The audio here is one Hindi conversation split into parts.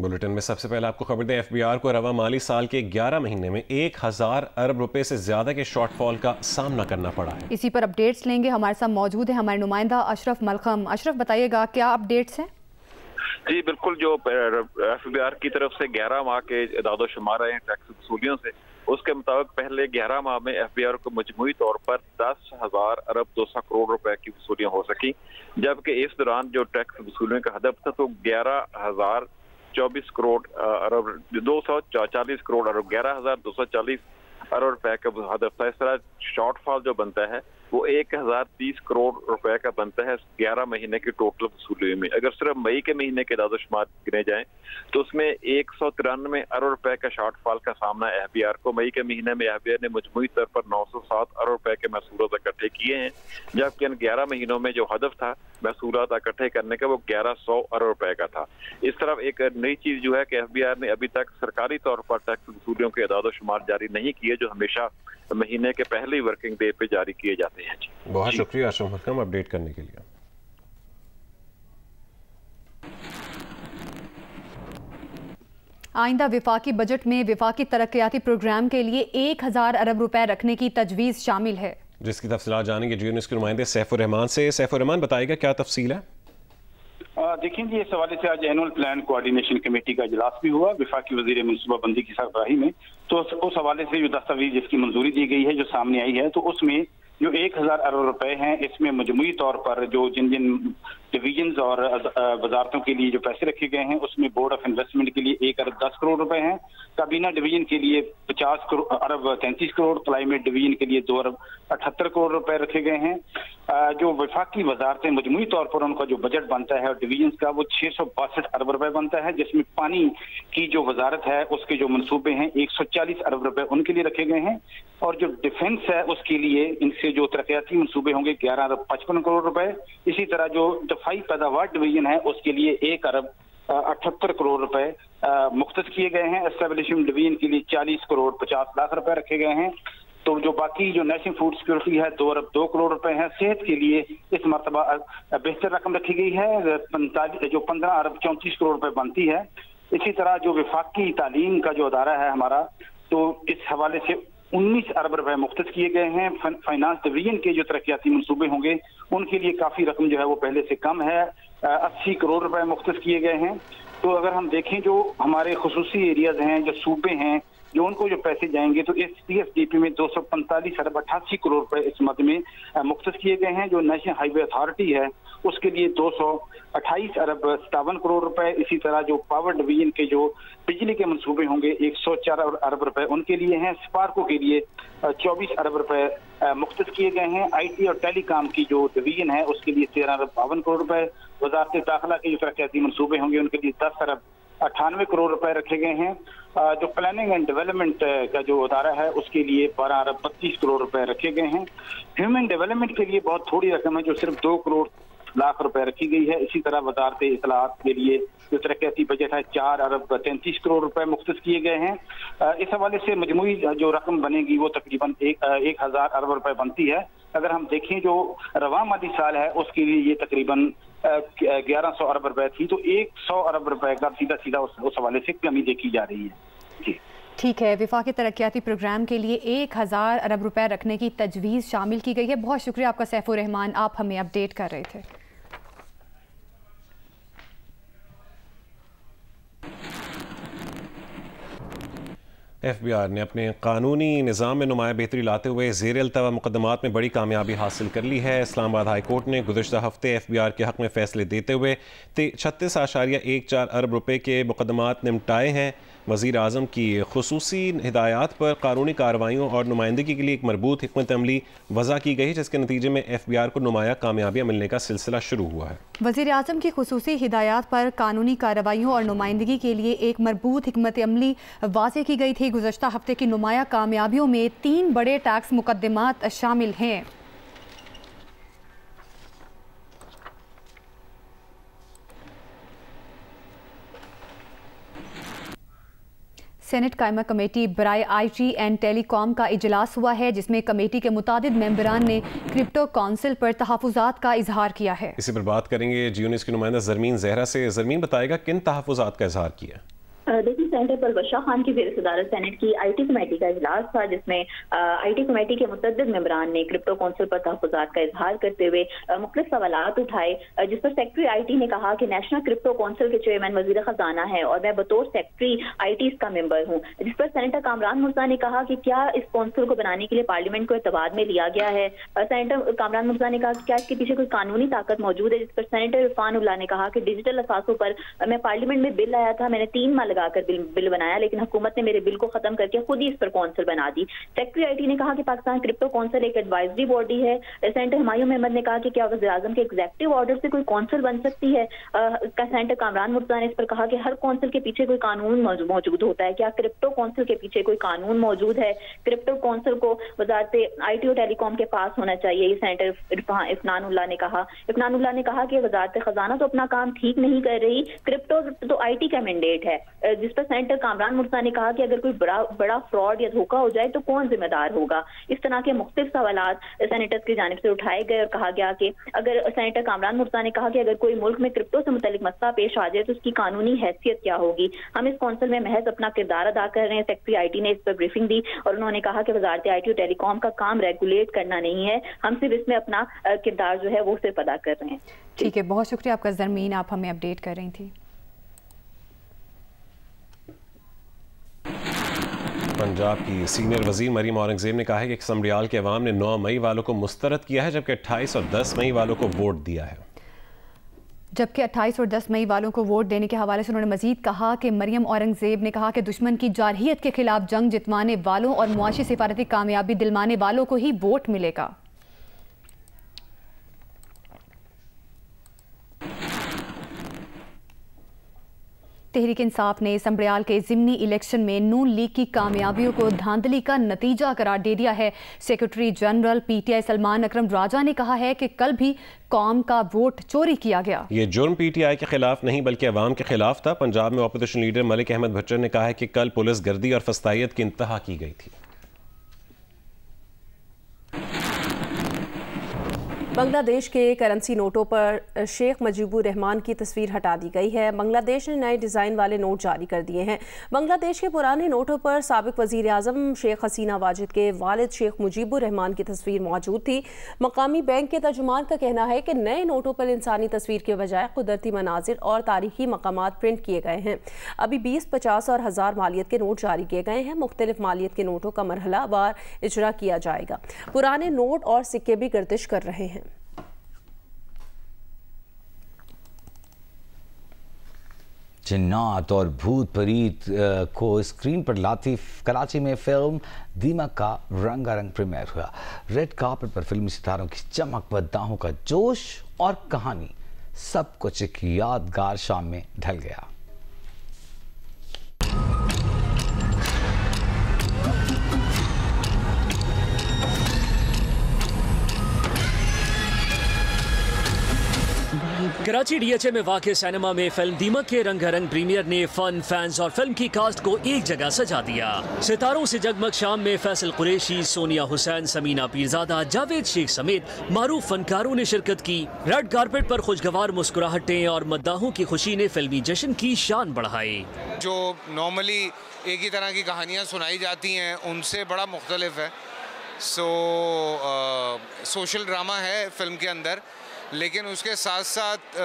बुलेटिन में सबसे पहले आपको खबर दें, एफबीआर को रवा माली साल के 11 महीने में 1000 अरब रुपए से ज्यादा के शॉर्टफॉल का सामना करना पड़ा है। इसी पर अपडेट्स लेंगे। हमारे साथ मौजूद है हमारे नुमाइंदा अशरफ मलखम। अशरफ, बताइएगा क्या अपडेट्स हैं? जी बिल्कुल, जो एफबीआर की तरफ से 11 माह के इदाद-ओ-शुमार आए हैं टैक्स वसूलियों से, उसके मुताबिक पहले 11 माह में एफबीआर को मजमूई तौर पर 10,000 अरब 200 करोड़ रुपए की वसूलियां हो सकी, जबकि इस दौरान जो टैक्स वसूलियों का हदफ था तो 11,024 करोड़ अरब 240 करोड़ अरब 11,240 अरब रुपए का हदफ था। इस तरह शॉर्टफॉल जो बनता है वो 1030 करोड़ रुपए का बनता है 11 महीने की टोटल वसूली में। अगर सिर्फ मई के महीने के दादोशुमार गिने जाएं तो उसमें 193 अरब रुपए का शॉर्टफॉल का सामना एफबीआर को। मई के महीने में एफबीआर ने मजमूई तौर पर 907 अरब रुपए के महसूलात इकट्ठे किए हैं, जबकि इन 11 महीनों में जो हदफ था महसूलात इकट्ठे करने का वो 1100 अरब रुपए का था। इस तरफ एक नई चीज जो है कि एफबीआर ने अभी तक सरकारी तौर पर टैक्स वसूलियों के इदाद-ओ-शुमार जारी नहीं किए, जो हमेशा महीने के पहले वर्किंग डे पे जारी किए जाते हैं। जी बहुत शुक्रिया अशरफ मलखम अपडेट करने के लिए। आइंदा विफाकी बजट में विफाकी तरक्याती प्रोग्राम के लिए 1000 अरब रुपए रखने की तजवीज़ शामिल है, जिसकी तफसीलात जानेंगे जियो न्यूज़ के नुमाइंदे सैफुर रहमान से। सैफुर रहमान, बताएगा क्या तफसील है? देखिए जी, इस हवाले से आज एनुअल प्लान कोऑर्डिनेशन कमेटी का इजलास भी हुआ विफाकी वजीर मनसूबाबंदी की सरबराही में। तो उस हवाले से जो दस्तावेज जिसकी मंजूरी दी गई है, जो सामने आई है, तो उसमें जो 1000 अरब रुपए हैं, इसमें मजमूई तौर पर जो जिन जिन डिवीजन और वजारतों के लिए जो पैसे रखे गए हैं, उसमें बोर्ड ऑफ इन्वेस्टमेंट के लिए 1 अरब 10 करोड़ रुपए हैं, काबीना डिवीजन के लिए 50 अरब 33 करोड़, क्लाइमेट डिवीजन के लिए 2 अरब 78 करोड़ रुपए रखे गए हैं। जो वफाकी वजारतें मजमूई तौर पर उनका जो बजट बनता है डिवीजन का वो 662 अरब रुपए बनता है, जिसमें पानी की जो वजारत है उसके जो मनसूबे हैं 140 अरब रुपए उनके लिए रखे गए हैं, और जो डिफेंस है उसके लिए इनसे जो तरक्याती मनसूबे होंगे 11 अरब 55 करोड़ रुपए। इसी तरह जो दफाई पैदावार डिवीजन है उसके लिए 1 अरब 78 करोड़ रुपए मुख्तस किए गए हैं। एस्टेब्लिशमेंट डिवीजन के लिए 40 करोड़ 50 लाख रुपए रखे गए हैं। तो जो बाकी जो नेशनल फूड सिक्योरिटी है 2 अरब 2 करोड़ रुपए है। सेहत के लिए इस मरतबा बेहतर रकम रखी गई है, 15 अरब 34 करोड़ रुपए बनती है। इसी तरह जो विफाकी तालीम का जो अदारा है हमारा, तो इस हवाले से 19 अरब रुपए मुख्तस किए गए हैं। फाइनेंस डिवीजन के जो तरक्याती मंसूबे होंगे उनके लिए काफी रकम जो है वो पहले से कम है, 80 करोड़ रुपए मुख्तस किए गए हैं। तो अगर हम देखें जो हमारे खुसूसी एरियाज हैं, जो सूबे हैं, जो उनको जो पैसे जाएंगे, तो इस CFDP में 245 अरब 88 करोड़ रुपए इस मद में मुख्तस किए गए हैं। जो नेशनल हाईवे अथॉरिटी है उसके लिए 228 अरब 57 करोड़ रुपए। इसी तरह जो पावर डिवीजन के जो बिजली के मंसूबे होंगे 104 अरब रुपए उनके लिए हैं। स्पार्को के लिए 24 अरब रुपए मुख्तस किए गए हैं। IT और टेलीकॉम की जो डिवीजन है उसके लिए 13 अरब 52 करोड़ रुपए। वजारत दाखिला के जो तरक्याती मंसूबे होंगे उनके लिए 10 अरब 98 करोड़ रुपए रखे गए हैं। जो प्लानिंग एंड डेवलपमेंट का जो अदारा है उसके लिए 12 अरब 32 करोड़ रुपए रखे गए हैं। ह्यूमन डेवलपमेंट के लिए बहुत थोड़ी रकम है, जो सिर्फ 2 करोड़ लाख रुपए रखी गई है। इसी तरह वजारत इत्तलाआत के लिए जो तरक्याती बजट है 4 अरब 33 करोड़ रुपए मुख्तस किए गए हैं। इस हवाले से मजमूई जो रकम बनेगी वो तकरीबन 1000 अरब रुपए बनती है। अगर हम देखें जो रवा माली साल है उसके लिए ये तकरीबन 1100 अरब रुपए थी, तो 100 अरब रुपए का सीधा सीधा उस हवाले से कमी देखी जा रही है। जी ठीक है, विफाकी तरक्याती प्रोग्राम के लिए 1000 अरब रुपए रखने की तजवीज़ शामिल की गई है। बहुत शुक्रिया आपका सैफुर रहमान, आप हमें अपडेट कर रहे थे। एफबीआर ने अपने कानूनी निज़ाम में नुमाया बेहतरी लाते हुए ज़ेर अल्तवा मुकदमात में बड़ी कामयाबी हासिल कर ली है। इस्लामाबाद हाई कोर्ट ने गुज़श्ता हफ्ते एफबीआर के हक़ में फ़ैसले देते हुए 36.14 अरब रुपए के मुकदमात निपटाए हैं। वज़ीर आज़म की खुसूसी हिदायत पर कानूनी कार्रवाइयों और नुमाइंदगी के लिए एक मरबूत हिकमत अमली वज़ा की गई, जिसके नतीजे में एफबीआर को नुमाया कामयाबियाँ मिलने का सिलसिला शुरू हुआ है। वज़ीर आज़म की खुसूसी हिदायत पर कानूनी कार्रवाइयों और नुमाइंदगी के लिए एक मरबूत हिकमत अमली वाज़े की गई थी। गुज़श्ता हफ्ते की नुमाया कामयाबियों में 3 बड़े टैक्स मुकदमात शामिल हैं। सेनेट कायमा कमेटी बराए IT एंड टेलीकॉम का इजलास हुआ है, जिसमें कमेटी के मुतादिद मेंबरान ने क्रिप्टो काउंसिल पर तहफ़्फ़ुज़ात का इजहार किया है। इसी पर बात करेंगे जियो न्यूज़ की नुमाइंदा ज़रमीन ज़हरा से। ज़रमीन बताएगा किन तहफ़्फ़ुज़ात का इजहार किया? देखिए, सेनेटर परवेज़ शाह खान की ज़ेर सदारत सेनेट की IT कमेटी का इजलास था, जिसमें IT कमेटी के मुतअद्दिद मेंबरान ने क्रिप्टो काउंसिल पर तहफ़्फ़ुज़ात का इजहार करते हुए मुख्तलिफ सवालात उठाए, जिस पर सेक्रेटरी IT ने कहा कि नेशनल क्रिप्टो काउंसिल के चेयरमैन वज़ीर ख़जाना है और मैं बतौर सेक्रेटरी IT इसका मेंबर हूँ। जिस पर सेनेटर कामरान मुर्जा ने कहा कि क्या इस काउंसिल को बनाने के लिए पार्लियामेंट को एतबार में लिया गया है। सेनेटर कामरान मुर्जा ने कहा कि क्या इसके पीछे कोई कानूनी ताकत मौजूद है। जिस पर सेनेटर इरफान उल्लाह ने कहा कि डिजिटल असासों पर मैं पार्लियामेंट में बिल लाया था, मैंने 3 माह लगाकर बिल बनाया, लेकिन हुकूमत ने मेरे बिल को खत्म करके खुद ही इस पर काउंसिल बना दी। सेक्रेटरी IT ने कहा कि पाकिस्तान क्रिप्टो काउंसिल एक एडवाइजरी बॉडी है। सेनेटर हुमायूं अहमद ने कहा कि क्या वज़ीर-ए-आज़म के एग्जीक्यूटिव ऑर्डर से कोई काउंसिल बन सकती है। सेनेटर कामरान मुर्जा ने इस पर कहा कि हर काउंसिल के पीछे कोई कानून मौजूद होता है, क्या क्रिप्टो काउंसिल के पीछे कोई कानून मौजूद है। क्रिप्टो काउंसिल को वज़ारत IT और टेलीकॉम के पास होना चाहिए, ये सेनेटर इरफान उल्लाह ने कहा। इरफान उल्लाह ने कहा कि वज़ारत खजाना तो अपना काम ठीक नहीं कर रही, क्रिप्टो तो IT का मैंडेट है। जिस पर सेनेटर कामरान मुर्जा ने कहा कि अगर कोई बड़ा फ्रॉड या धोखा हो जाए तो कौन जिम्मेदार होगा। इस तरह के मुख्तलिफ सवालात सेनेटर्स की जानिब से उठाए गए और कहा गया कि अगर सेनेटर कामरान मुर्जा ने कहा कि अगर कोई मुल्क में क्रिप्टो से मुतल्लिक मसला पेश आ जाए तो उसकी कानूनी हैसियत क्या होगी। हम इस काउंसिल में महज अपना किरदार अदा कर रहे हैं। सेक्रेटरी IT ने इस पर ब्रीफिंग दी और उन्होंने कहा कि वज़ारत IT और टेलीकॉम का काम रेगुलेट करना नहीं है, हम सिर्फ इसमें अपना किरदार जो है वो सिर्फ अदा कर रहे हैं। ठीक है, बहुत शुक्रिया आपका ज़रमीन, आप हमें अपडेट कर रही थी। पंजाब की सीनियर वजीर मरीम औरंगजेब ने कहा है कि समरियाल के अवाम ने 9 मई वालों को मुस्तरद किया है, जबकि 28 और 10 मई वालों को वोट दिया है। जबकि 28 और 10 मई वालों को वोट देने के हवाले से उन्होंने मजीद कहा कि मरियम औरंगजेब ने कहा कि दुश्मन की जारहियत के खिलाफ जंग जितवाने वालों और मुआशी सिफारती कामयाबी दिलवाने वालों को ही वोट मिलेगा। तहरीक इंसाफ ने समरियाल के ज़िमनी इलेक्शन में नून लीग की कामयाबियों को धांधली का नतीजा करार दे दिया है। सेक्रेटरी जनरल PTI सलमान अकरम राजा ने कहा है कि कल भी कौम का वोट चोरी किया गया। ये जुर्म PTI के खिलाफ नहीं बल्कि अवाम के खिलाफ था। पंजाब में अपोजिशन लीडर मलिक अहमद भट्टर ने कहा है कि कल पुलिस गर्दी और फस्तायत की इंतहा की गई थी। बांग्लादेश के करेंसी नोटों पर शेख मुजीबुर रहमान की तस्वीर हटा दी गई है। बांग्लादेश ने नए डिज़ाइन वाले नोट जारी कर दिए हैं। बांग्लादेश के पुराने नोटों पर साबिक वज़ीर आज़म शेख हसीना वाजिद के वालिद शेख मुजीबुर रहमान की तस्वीर मौजूद थी। मकामी बैंक के तर्जुमान का कहना है कि नए नोटों पर इंसानी तस्वीर के बजाय कुदरती मनाजिर और तारीखी मकामात प्रिंट किए गए हैं। अभी 20, 50 और 1000 मालियत के नोट जारी किए गए हैं। मुख्तलिफ मालियत के नोटों का मरहलावार इजरा किया जाएगा। पुराने नोट और सिक्के भी गर्दिश कर रहे हैं। जिन्नात और भूत प्रीत को स्क्रीन पर लाती कराची में फिल्म दीमक का रंगारंग प्रीमियर हुआ। रेड कार्पेट पर फिल्मी सितारों की चमक व दाहों का जोश और कहानी सब कुछ एक यादगार शाम में ढल गया। कराची DHA में वाक़ सिनेमा में फिल्म दीमक के रंगारंग प्रीमियर ने फन, फैंस और फिल्म की कास्ट को एक जगह सजा दिया। सितारों से जगमग शाम में फैसल कुरैशी, सोनिया हुसैन, समीना पीरजादा, जावेद शेख समेत मारूफ फनकारों ने शिरकत की। रेड कारपेट पर खुशगवार मुस्कुराहटें और मद्दाहों की खुशी ने फिल्मी जश्न की शान बढ़ाई। जो नॉर्मली एक ही तरह की कहानियाँ सुनाई जाती हैं उनसे बड़ा मुख्तलिफ है। सोशल ड्रामा है फिल्म के अंदर, लेकिन उसके साथ साथ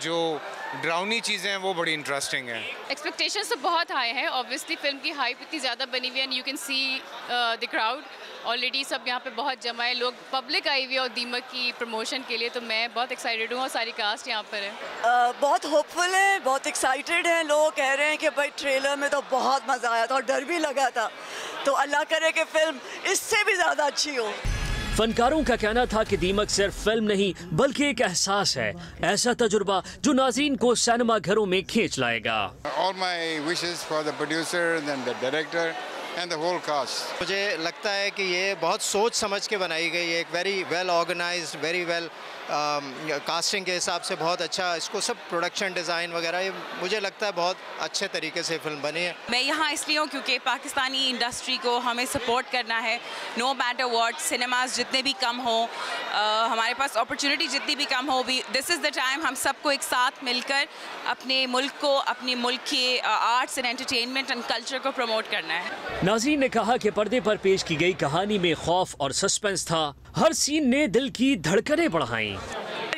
जो ड्राउनी चीज़ें हैं वो बड़ी इंटरेस्टिंग हैं। एक्सपेक्टेशंस तो बहुत हाई हैं। ऑब्वियसली फिल्म की हाइप इतनी ज़्यादा बनी हुई है, you can see the crowd already सब यहाँ पे बहुत जमा है, लोग पब्लिक आई हुई है और दीमक की प्रमोशन के लिए, तो मैं बहुत एक्साइटेड हूँ और सारी कास्ट यहाँ पर है। बहुत होपफुल है, बहुत एक्साइटेड है। लोग कह रहे हैं कि भाई ट्रेलर में तो बहुत मज़ा आया था और डर भी लगा था, तो अल्लाह करे कि फिल्म इससे भी ज़्यादा अच्छी हो। फनकारों का कहना था कि दीमक सिर्फ फिल्म नहीं बल्कि एक एहसास है, ऐसा तजुर्बा जो नाज़रीन को सिनेमा घरों में खींच लाएगा। All my wishes for the producer and the director and the whole cast. मुझे लगता है कि ये बहुत सोच समझ के बनाई गई है, एक very well organised, very well casting के हिसाब से बहुत अच्छा, इसको सब प्रोडक्शन डिज़ाइन वगैरह, ये मुझे लगता है बहुत अच्छे तरीके से फिल्म बनी है। मैं यहाँ इसलिए हूँ क्योंकि पाकिस्तानी इंडस्ट्री को हमें सपोर्ट करना है, नो मैटर व्हाट, सिनेमाज जितने भी कम हो, हमारे पास अपॉर्चुनिटी जितनी भी कम हो, भी दिस इज़ द टाइम हम सबको एक साथ मिलकर अपने मुल्क को, अपने मुल्क के arts and entertainment and culture को प्रमोट करना है। नाज़रीन ने कहा कि पर्दे पर पेश की गई कहानी में खौफ और सस्पेंस था, हर सीन ने दिल की धड़कनें बढ़ाईं।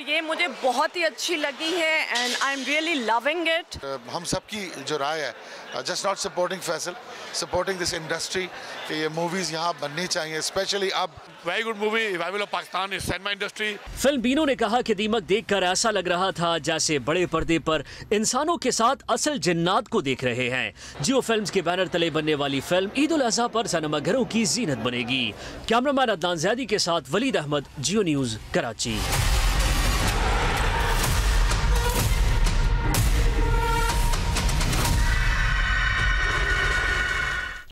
ये मुझे बहुत ही अच्छी लगी है and I am really loving it. हम सबकी जो राय है, just not supporting Faisal, supporting this industry, कि ये मूवीज यहाँ बननी चाहिए, स्पेशली अब। Very good movie, revival of Pakistan cinema industry. Film बीनों ने कहा कि दीमक देखकर ऐसा लग रहा था जैसे बड़े पर्दे पर इंसानों के साथ असल जिन्नात को देख रहे हैं। जियो फिल्म्स के बैनर तले बनने वाली फिल्म ईद उल अज़हा पर सिनेमाघरों की जीनत बनेगी। कैमरामैन अदनान ज़ैदी के साथ वलीद अहमद, जियो न्यूज़, कराची।